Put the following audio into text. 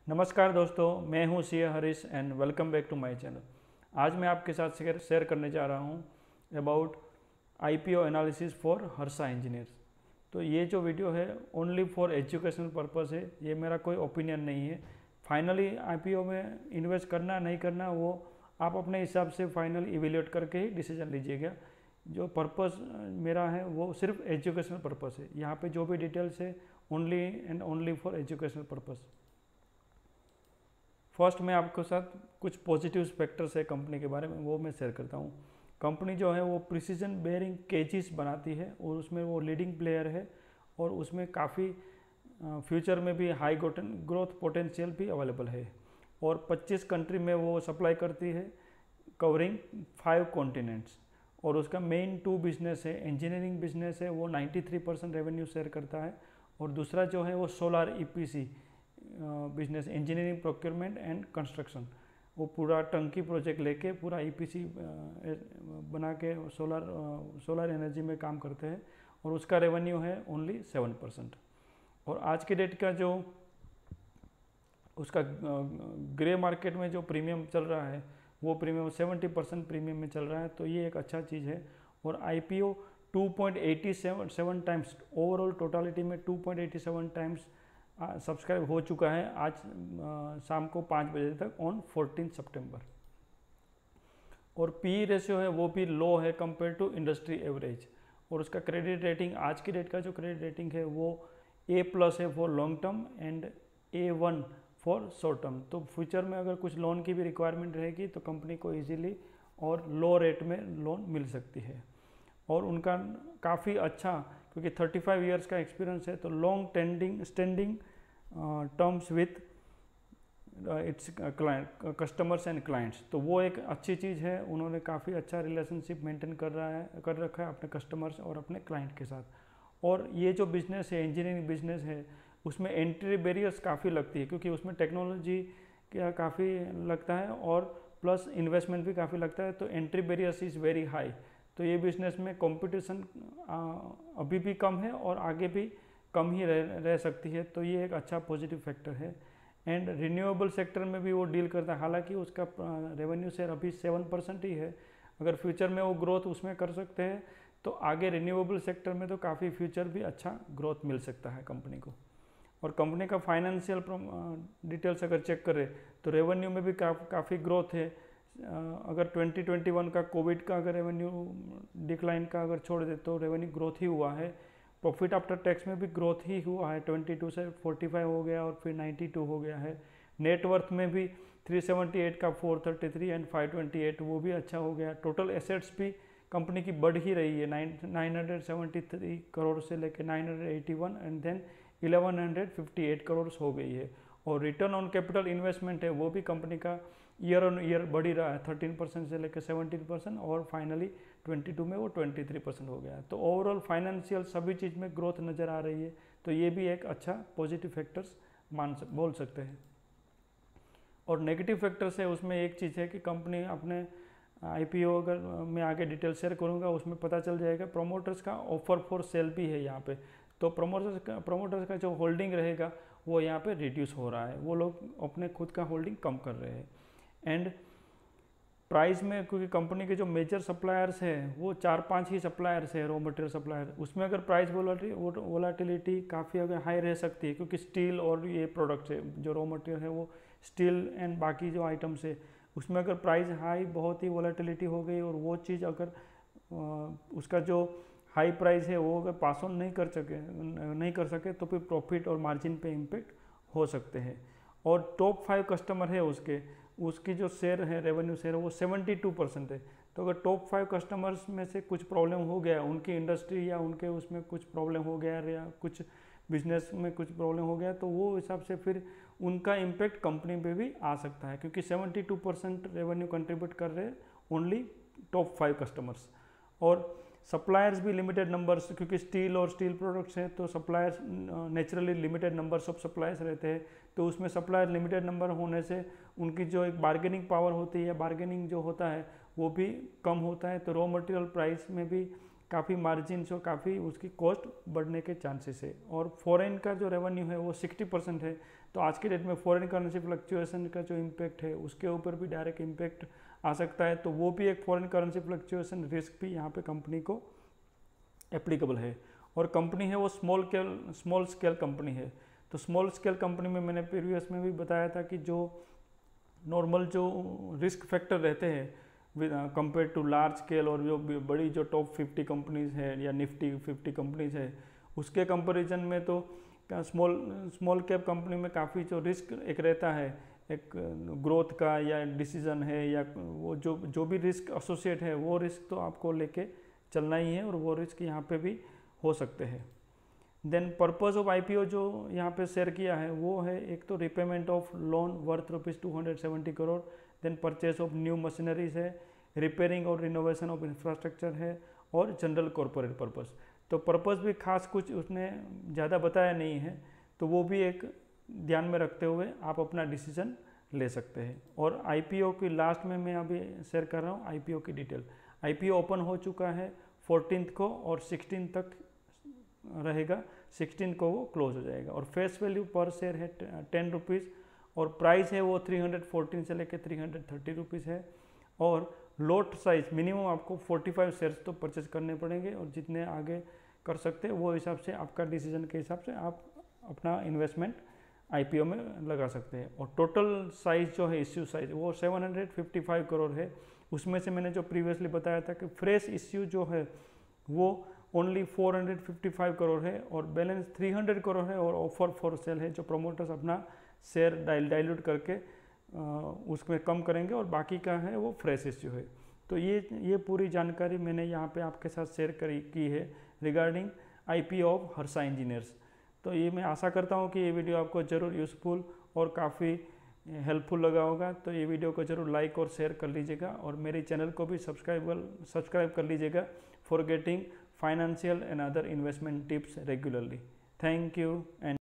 नमस्कार दोस्तों, मैं हूं C Harish and welcome back to my channel. आज मैं आपके साथ शेयर करने जा रहा हूं about IPO analysis for Harsha Engineers. तो ये जो वीडियो है ओनली फॉर एजुकेशनल पर्पस है, ये मेरा कोई ओपिनियन नहीं है। फाइनली आईपीओ में इन्वेस्ट करना नहीं करना वो आप अपने हिसाब से फाइनल इवेल्यूएट करके ही डिसीजन लीजिएगा। जो पर्पस मेरा है वो सिर्फ एजुकेशनल पर्पस है। यहाँ पे जो भी डिटेल्स है only and only for educational purpose. First मैं आपके साथ कुछ पॉजिटिव फैक्टर्स है कंपनी के बारे में वो मैं शेयर करता हूँ। कंपनी जो है वो प्रिसीजन बेयरिंग केजेस बनाती है और उसमें वो लीडिंग प्लेयर है और उसमें काफ़ी फ्यूचर में भी हाई ग्रोथ पोटेंशियल भी अवेलेबल है और 25 कंट्री में वो सप्लाई करती है कवरिंग 5 कॉन्टिनेंट्स। और उसका मेन 2 बिजनेस है, इंजीनियरिंग बिजनेस है वो 93% रेवेन्यू शेयर करता है और दूसरा जो है वो solar EPC business, engineering procurement and construction. वो पूरा टंकी प्रोजेक्ट लेके पूरा ईपीसी बना के सोलर एनर्जी में काम करते हैं और उसका रेवेन्यू है ओनली 7%। और आज के डेट का जो उसका ग्रे मार्केट में जो प्रीमियम चल रहा है वो प्रीमियम 70% प्रीमियम में चल रहा है, तो ये एक अच्छा चीज़ है। और आईपीओ 2.87 टाइम्स, ओवरऑल टोटलिटी में 2.87 टाइम्स सब्सक्राइब हो चुका है आज शाम को 5 बजे तक ऑन 14 सितंबर। और पी रेशियो है वो भी लो है कंपेयर टू इंडस्ट्री एवरेज। और उसका क्रेडिट रेटिंग, आज की डेट का जो क्रेडिट रेटिंग है वो A+ है for long term and A1 for short term. तो फ्यूचर में अगर कुछ लोन की भी रिक्वायरमेंट रहेगी तो कंपनी को इजीली और लो रेट में लोन मिल सकती है। और उनका काफ़ी अच्छा, क्योंकि 35 इयर्स का एक्सपीरियंस है, तो long standing terms with its client customers and clients, तो वो एक अच्छी चीज़ है। उन्होंने काफ़ी अच्छा रिलेशनशिप मेंटेन कर रखा है अपने कस्टमर्स और अपने क्लाइंट के साथ। और ये जो बिज़नेस है, इंजीनियरिंग बिजनेस है, उसमें एंट्री बैरियर्स काफ़ी लगती है क्योंकि उसमें टेक्नोलॉजी का काफ़ी लगता है और प्लस इन्वेस्टमेंट भी काफ़ी लगता है, तो entry barriers is very high. तो ये बिज़नेस में कंपटीशन अभी भी कम है और आगे भी कम ही रह सकती है, तो ये एक अच्छा पॉजिटिव फैक्टर है। एंड रिन्यूएबल सेक्टर में भी वो डील करता है, हालांकि उसका रेवेन्यू शेयर अभी 7% ही है। अगर फ्यूचर में वो ग्रोथ उसमें कर सकते हैं तो आगे रिन्यूएबल सेक्टर में तो काफ़ी फ्यूचर भी अच्छा ग्रोथ मिल सकता है कंपनी को। और कंपनी का फाइनेंशियल डिटेल्स अगर चेक करें तो रेवेन्यू में भी काफ़ी ग्रोथ है। अगर 2021 का कोविड का अगर रेवेन्यू डिक्लाइन का अगर छोड़ दे तो रेवेन्यू ग्रोथ ही हुआ है। प्रॉफिट आफ्टर टैक्स में भी ग्रोथ ही हुआ है, 22 से 45 हो गया और फिर 92 हो गया है। नेटवर्थ में भी 378 का 433 एंड 528 वो भी अच्छा हो गया। टोटल एसेट्स भी कंपनी की बढ़ ही रही है, 973 करोड़ से लेकर 981 एंड देन 1158 करोड़ हो गई है। और रिटर्न ऑन कैपिटल इन्वेस्टमेंट है वो भी कंपनी का ईयर ऑन ईयर बढ़ ही रहा है, 13% से लेकर 17% और फाइनली 22 में वो 23% हो गया है। तो ओवरऑल फाइनेंशियल सभी चीज़ में ग्रोथ नज़र आ रही है, तो ये भी एक अच्छा पॉजिटिव फैक्टर्स बोल सकते हैं। और नेगेटिव फैक्टर्स है उसमें एक चीज़ है कि कंपनी अपने आईपीओ अगर मैं आगे डिटेल शेयर करूँगा उसमें पता चल जाएगा, प्रोमोटर्स का ऑफर फॉर सेल भी है यहाँ पे। तो प्रोमोटर्स का जो होल्डिंग रहेगा वो यहाँ पे रिड्यूस हो रहा है, वो लोग अपने खुद का होल्डिंग कम कर रहे हैं। एंड प्राइस में, क्योंकि कंपनी के जो मेजर सप्लायर्स हैं वो 4-5 ही सप्लायर्स है रॉ मटेरियल सप्लायर, उसमें अगर प्राइस वोलाटिलिटी काफ़ी अगर हाई रह सकती है, क्योंकि स्टील और ये प्रोडक्ट्स है जो रॉ मटेरियल है वो स्टील एंड बाकी जो आइटम्स है उसमें अगर प्राइस हाई बहुत ही वोलाटिलिटी हो गई और वो चीज़ अगर उसका जो हाई प्राइस है वो अगर पास ऑन नहीं कर सके तो फिर प्रॉफिट और मार्जिन पे इम्पेक्ट हो सकते हैं। और टॉप 5 कस्टमर है उसकी जो शेयर है, रेवेन्यू शेयर है वो 72% है। तो अगर टॉप 5 कस्टमर्स में से कुछ प्रॉब्लम हो गया, उनकी इंडस्ट्री या उनके उसमें कुछ प्रॉब्लम हो गया या कुछ बिजनेस में कुछ प्रॉब्लम हो गया, तो वो हिसाब से फिर उनका इम्पेक्ट कंपनी पे भी आ सकता है, क्योंकि 72% रेवेन्यू कंट्रीब्यूट कर रहे हैं ओनली टॉप 5 कस्टमर्स। और सप्लायर्स भी लिमिटेड नंबर्स, क्योंकि स्टील और स्टील प्रोडक्ट्स हैं तो suppliers naturally limited numbers of suppliers रहते हैं, तो उसमें सप्लायर लिमिटेड नंबर होने से उनकी जो एक बार्गेनिंग पावर होती है, बार्गेनिंग जो होता है वो भी कम होता है। तो रॉ मटेरियल प्राइस में भी काफ़ी मार्जिन और काफ़ी उसकी कॉस्ट बढ़ने के चांसेस है। और फॉरेन का जो रेवेन्यू है वो 60% है, तो आज के डेट में फॉरेन करेंसी फ्लक्चुएशन का जो इम्पैक्ट है उसके ऊपर भी डायरेक्ट इम्पैक्ट आ सकता है, तो वो भी एक फॉरेन करेंसी फ्लक्चुएशन रिस्क भी यहाँ पे कंपनी को एप्लीकेबल है। और कंपनी है वो स्मॉल स्केल कंपनी है। तो स्मॉल स्केल कंपनी में मैंने प्रीवियस में भी बताया था कि जो नॉर्मल जो रिस्क फैक्टर रहते हैं कंपेयर टू लार्ज स्केल और जो बड़ी जो टॉप 50 कंपनीज है या निफ्टी 50 कंपनीज है उसके कंपैरिजन में तो स्मॉल कैप कंपनी में काफ़ी जो रिस्क एक रहता है, एक ग्रोथ का या डिसीजन है या वो जो भी रिस्क एसोसिएट है वो रिस्क तो आपको लेके चलना ही है और वो रिस्क यहाँ पे भी हो सकते हैं। देन पर्पस ऑफ आईपीओ जो यहाँ पे शेयर किया है वो है एक तो repayment of loan worth ₹270 crore, then purchase of new machineries है, रिपेयरिंग और रिनोवेशन ऑफ इंफ्रास्ट्रक्चर है और जनरल कॉरपोरेट पर्पस। तो पर्पस भी खास कुछ उसने ज़्यादा बताया नहीं है, तो वो भी एक ध्यान में रखते हुए आप अपना डिसीजन ले सकते हैं। और आईपीओ की लास्ट में मैं अभी शेयर कर रहा हूँ आईपीओ की डिटेल। आईपीओ ओपन हो चुका है 14 को और 16 तक रहेगा, 16 को वो क्लोज हो जाएगा। और फेस वैल्यू पर शेयर है 10 रुपीज़ और प्राइस है वो 314 से लेकर 330 रुपीज़ है। और लॉट साइज मिनिमम आपको 45 शेयर्स तो परचेज करने पड़ेंगे और जितने आगे कर सकते हैं वो हिसाब से आपका डिसीजन के हिसाब से आप अपना इन्वेस्टमेंट आईपीओ में लगा सकते हैं। और टोटल साइज जो है इश्यू साइज वो 755 करोड़ है। उसमें से मैंने जो प्रीवियसली बताया था कि फ्रेश इश्यू जो है वो ओनली 455 करोड़ है और बैलेंस 300 करोड़ है और ऑफर फॉर सेल है जो प्रमोटर्स अपना शेयर डाइल्यूट करके उसमें कम करेंगे और बाकी का है वो फ्रेश इश्यू है। तो ये पूरी जानकारी मैंने यहाँ पे आपके साथ शेयर की है regarding IPO of Harsha Engineers. तो ये मैं आशा करता हूँ कि ये वीडियो आपको ज़रूर यूज़फुल और काफ़ी हेल्पफुल लगा होगा। तो ये वीडियो को ज़रूर लाइक और शेयर कर लीजिएगा और मेरे चैनल को भी सब्सक्राइब कर लीजिएगा for getting financial and other investment tips regularly. Thank you and